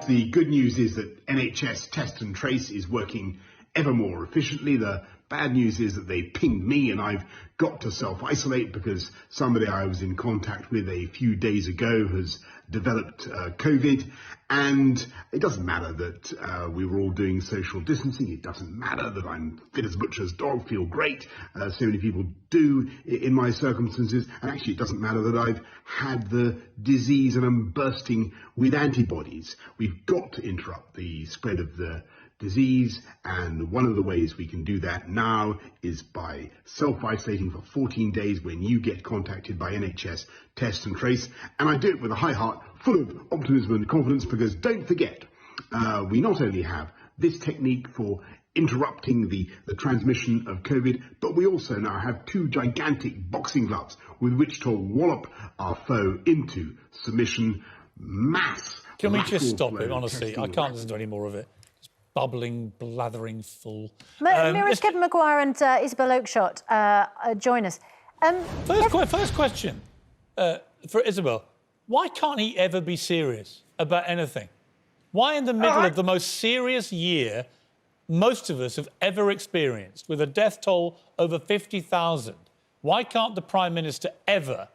The good news is that NHS Test and Trace is working ever more efficiently. The bad news is that they pinged me and I've got to self-isolate because somebody I was in contact with a few days ago has developed COVID. And it doesn't matter that we were all doing social distancing. It doesn't matter that I'm fit as a butcher's dog, feel great. So many people do in my circumstances. And actually, it doesn't matter that I've had the disease and I'm bursting with antibodies. We've got to interrupt the spread of the disease, and one of the ways we can do that now is by self-isolating for 14 days when you get contacted by NHS Test and Trace. And I do it with a high heart, full of optimism and confidence, because don't forget, we not only have this technique for interrupting the transmission of COVID, but we also now have two gigantic boxing gloves with which to wallop our foe into submission. Can we just stop it, honestly? I can't listen to any more of it. Bubbling, blathering full. Mira's Kevin Maguire and Isabel Oakeshott join us. First question for Isabel. Why can't he ever be serious about anything? Why in the middle of the most serious year most of us have ever experienced, with a death toll over 50,000, why can't the Prime Minister ever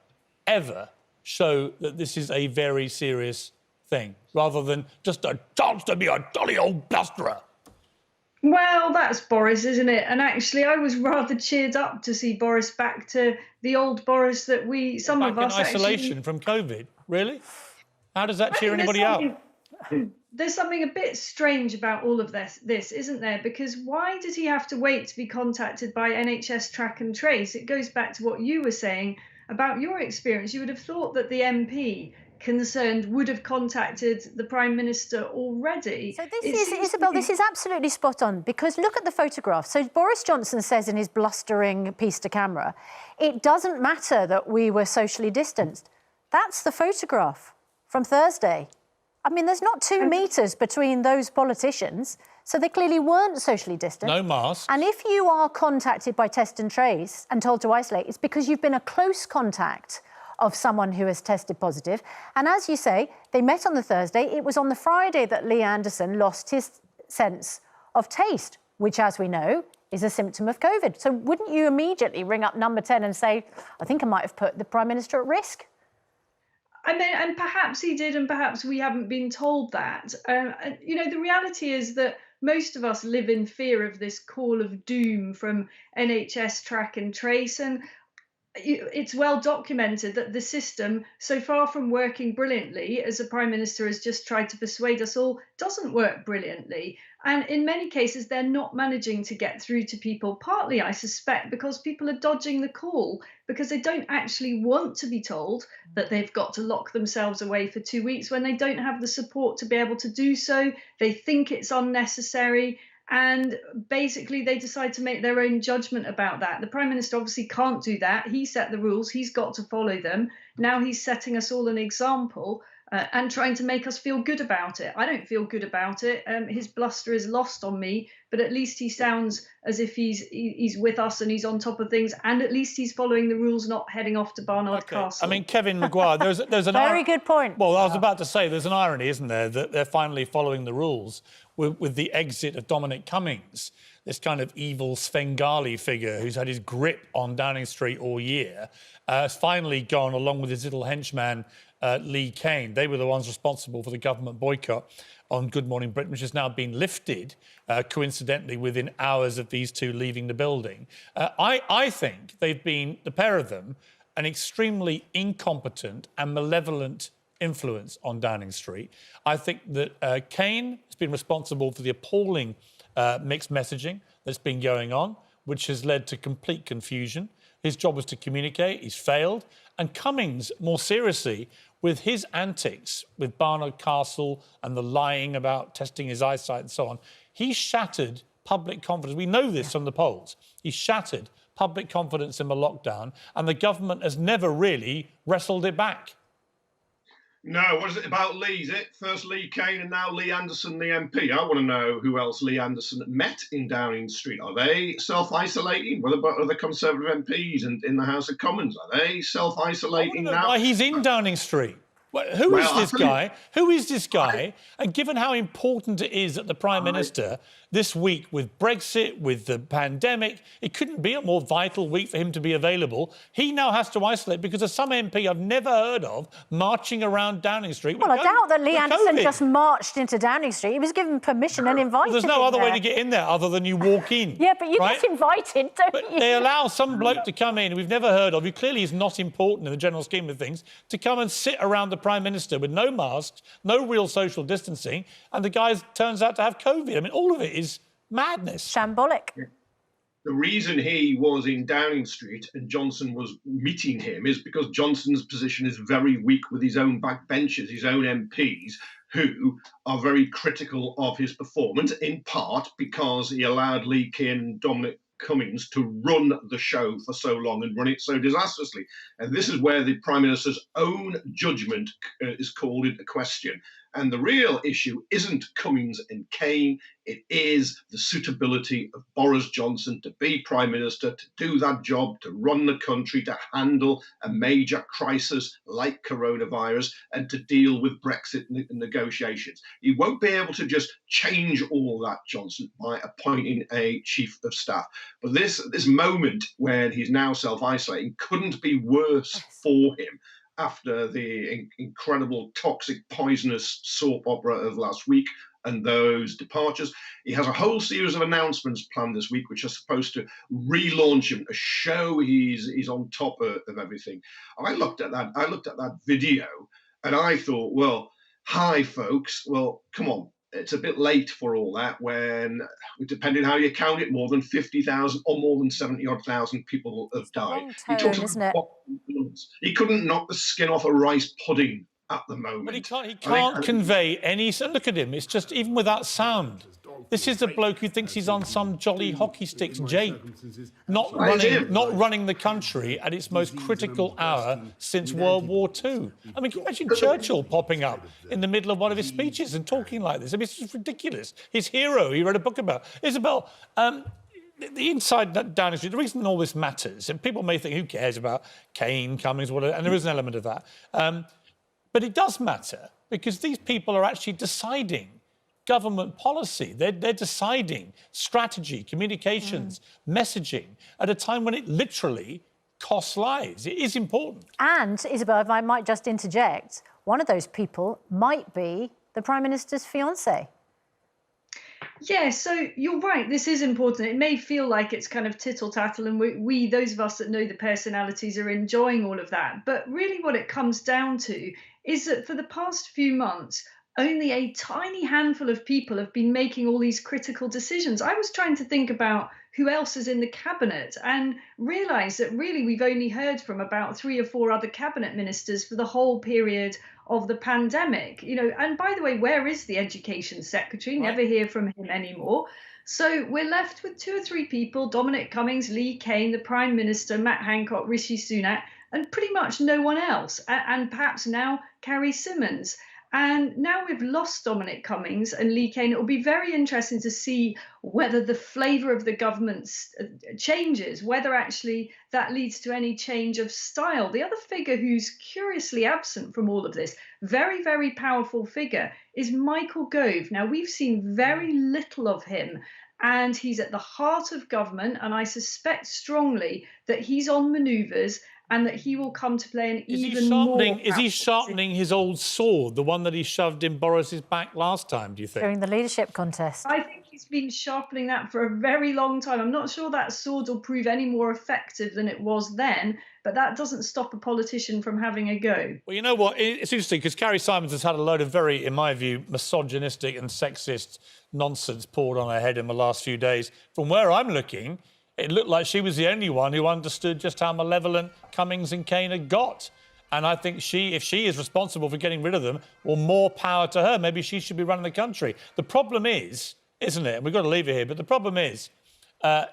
show that this is a very serious thing, rather than just a chance to be a jolly old blusterer? Well, that's Boris, isn't it? And actually, I was rather cheered up to see Boris back to the old Boris that some of us in isolation from COVID. Really? How does that cheer anybody up? There's something a bit strange about all of this, isn't there? Because why did he have to wait to be contacted by NHS Track and Trace? It goes back to what you were saying about your experience. You would have thought that the MP concerned would have contacted the Prime Minister already. So this is, Isabel, this is absolutely spot on, because look at the photograph. So Boris Johnson says in his blustering piece to camera, it doesn't matter that we were socially distanced. That's the photograph from Thursday. I mean, there's not 2 metres between those politicians, so they clearly weren't socially distant. No mask. And if you are contacted by Test and Trace and told to isolate, it's because you've been a close contact of someone who has tested positive. And as you say, they met on the Thursday. It was on the Friday that Lee Anderson lost his sense of taste, which, as we know, is a symptom of COVID. So wouldn't you immediately ring up number 10 and say, I think I might have put the Prime Minister at risk? I mean, and perhaps he did, and perhaps we haven't been told that. You know, the reality is that most of us live in fear of this call of doom from NHS Track and Trace, and it's well documented that the system, so far from working brilliantly, as the Prime Minister has just tried to persuade us all, doesn't work brilliantly. And in many cases, they're not managing to get through to people, partly, I suspect, because people are dodging the call, because they don't actually want to be told that they've got to lock themselves away for 2 weeks when they don't have the support to be able to do so. They think it's unnecessary. And basically, they decide to make their own judgment about that. The Prime Minister obviously can't do that. He set the rules. He's got to follow them. Now he's setting us all an example and trying to make us feel good about it. I don't feel good about it. His bluster is lost on me, but at least he sounds as if he's with us and he's on top of things, and at least he's following the rules, not heading off to Barnard Castle. I mean, Kevin Maguire, there's an very good point. Well, I was about to say there's an irony, isn't there, that they're finally following the rules with the exit of Dominic Cummings, this kind of evil Svengali figure who's had his grip on Downing Street all year, has finally gone along with his little henchman, Lee Kane. They were the ones responsible for the government boycott on Good Morning Britain, which has now been lifted, coincidentally, within hours of these two leaving the building. I think they've been, the pair of them, an extremely incompetent and malevolent influence on Downing Street. I think that Kane has been responsible for the appalling mixed messaging that's been going on, which has led to complete confusion. His job was to communicate. He's failed. And Cummings, more seriously, with his antics with Barnard Castle and the lying about testing his eyesight and so on, he shattered public confidence. We know this from the polls. He shattered public confidence in the lockdown, and the government has never really wrestled it back. No, what is it about Lee? Is it first Lee Kane and now Lee Anderson, the MP? I want to know who else Lee Anderson met in Downing Street. Are they self-isolating? What about other Conservative MPs in the House of Commons? Are they self-isolating now? Why he's in Downing Street. Well, who is this guy? Who is this guy? And given how important it is that the Prime Minister this week with Brexit, with the pandemic, it couldn't be a more vital week for him to be available. He now has to isolate because of some MP I've never heard of marching around Downing Street. Well, I doubt that Lee Anderson just marched into Downing Street. He was given permission and invited. Well, there's no other way to get in there other than you walk in. Yeah, but you get invited, don't but you? They allow some bloke to come in who we've never heard of, who clearly is not important in the general scheme of things, to come and sit around the Prime Minister with no masks, no real social distancing, and the guy turns out to have COVID. I mean, all of it is madness. Shambolic. The reason he was in Downing Street and Johnson was meeting him is because Johnson's position is very weak with his own backbenchers, his own MPs, who are very critical of his performance, in part because he allowed Lee Kane and Dominic Cummings to run the show for so long and run it so disastrously. And this is where the Prime Minister's own judgment is called into question. And the real issue isn't Cummings and Kane, it is the suitability of Boris Johnson to be Prime Minister, to do that job, to run the country, to handle a major crisis like coronavirus and to deal with Brexit negotiations. He won't be able to just change all that, Johnson, by appointing a chief of staff. But this moment when he's now self-isolating couldn't be worse for him after the incredible toxic, poisonous soap opera of last week and those departures. He has a whole series of announcements planned this week, which are supposed to relaunch him, to show he's on top of everything. And I looked at that video and I thought, well, hi, folks. Well, come on. It's a bit late for all that when, depending how you count it, more than 50,000 or more than 70,000 people have died. He couldn't knock the skin off a rice pudding at the moment. But he can't convey any... So look at him. It's just, even without sound. This is the bloke who thinks he's on some jolly hockey sticks jake, not running the country at its most critical hour since World War II. I mean, can you imagine Churchill popping up in the middle of one of his speeches and talking like this? I mean, it's just ridiculous. His hero, he wrote a book about. Isabel, the inside Downing Street, the reason all this matters, and people may think, who cares about Kane, Cummings, whatever, and there is an element of that. But it does matter because these people are actually deciding government policy. They're deciding strategy, communications, messaging at a time when it literally costs lives. It is important. And, Isabel, if I might just interject, one of those people might be the Prime Minister's fiancée. Yeah, so you're right. This is important. It may feel like it's kind of tittle-tattle and we, those of us that know the personalities, are enjoying all of that. But really what it comes down to is that for the past few months, only a tiny handful of people have been making all these critical decisions. I was trying to think about who else is in the cabinet and realised that really we've only heard from about 3 or 4 other cabinet ministers for the whole period of the pandemic. You know, and by the way, where is the education secretary? Right. Never hear from him anymore. So we're left with 2 or 3 people: Dominic Cummings, Lee Kane, the Prime Minister, Matt Hancock, Rishi Sunak, and pretty much no one else. And perhaps now Carrie Symonds. And now we've lost Dominic Cummings and Lee Kane. It will be very interesting to see whether the flavour of the government changes, whether actually that leads to any change of style. The other figure who's curiously absent from all of this, very, very powerful figure, is Michael Gove. Now, we've seen very little of him, and he's at the heart of government, and I suspect strongly that he's on manoeuvres and that he will come to play an even more... Is he sharpening his old sword, the one that he shoved in Boris's back last time, do you think? During the leadership contest. I think he's been sharpening that for a very long time. I'm not sure that sword will prove any more effective than it was then, but that doesn't stop a politician from having a go. Well, you know what? It's interesting because Carrie Symonds has had a load of very, in my view, misogynistic and sexist nonsense poured on her head in the last few days. From where I'm looking, it looked like she was the only one who understood just how malevolent Cummings and Kane had got. And I think if she is responsible for getting rid of them, well, more power to her. Maybe she should be running the country. The problem is, isn't it, and we've got to leave it here, but the problem is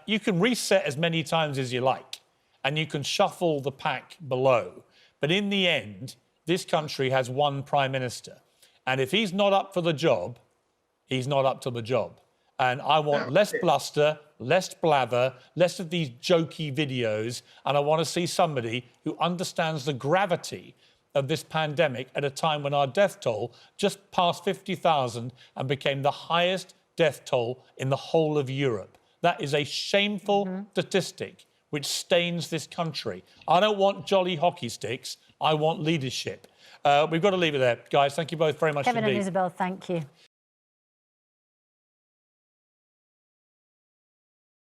you can reset as many times as you like and you can shuffle the pack below. But in the end, this country has one Prime Minister. And if he's not up for the job, he's not up to the job. And I want less bluster, less blather, less of these jokey videos, and I want to see somebody who understands the gravity of this pandemic at a time when our death toll just passed 50,000 and became the highest death toll in the whole of Europe. That is a shameful statistic which stains this country. I don't want jolly hockey sticks. I want leadership. We've got to leave it there, guys. Thank you both very much Kevin indeed. and Isabel, thank you.